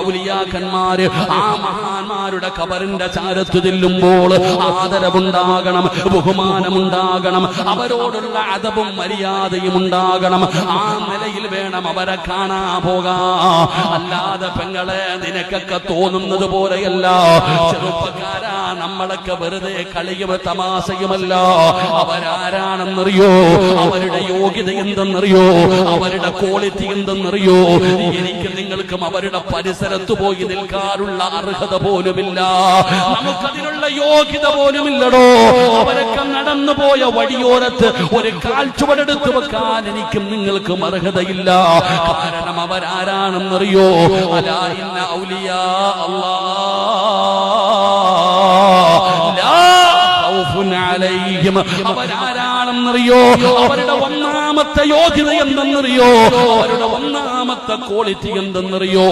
ഔലിയാക്കന്മാര് ആ മഹാന്മാരുടെ ഖബറിന്റെ ചാരത്ത് ചെല്ലുമ്പോൾ ആദരവുണ്ടാകണം, ബഹുമാനമുണ്ടാകണം, അവരോടുള്ള അദബും മര്യാദയും ഉണ്ടാകണം. ആ നിലയിൽ വേണം അവരെ കാണാൻ പോകാ. അല്ലാതെ പെങ്ങളെ നിനക്കൊക്കെ തോന്നുന്നത് പോലെയല്ല. ചെറുപ്പക്കാരാ, നമ്മളൊക്കെ വെറുതെ കളിയും തമാശയുമല്ല. അവരാരാണെന്നറിയോ? അവരുടെ യോഗ്യത എന്തെന്നറിയോ? അവരുടെ ക്വാളിറ്റി എന്തെന്നറിയോ? എനിക്ക് നിങ്ങൾക്കും അവരുടെ പരിസരത്ത് പോയി നിൽക്കാനുള്ള അർഹത പോലുമില്ല. നമുക്കതിനുള്ള യോഗ്യത പോലുമില്ലടോ. അവരൊക്കെ നടന്നു പോയ വഴിയോരത്ത് ഒരു കാൽച്ചുവടെടുത്ത് വെക്കാൻ എനിക്കും നിങ്ങൾക്കും അർഹതയില്ല. കാരണം അവരാരാണെന്നറിയോ? അലാ ഇന്ന ഔലിയാ അവരാരാണെന്നറിയോ? അവരുടെ ഒന്നാമത്തെ യോഗ്യത എന്തെന്നറിയോ? അവരുടെ ഒന്നാമത്തെ ക്വാളിറ്റി എന്തെന്നറിയോ?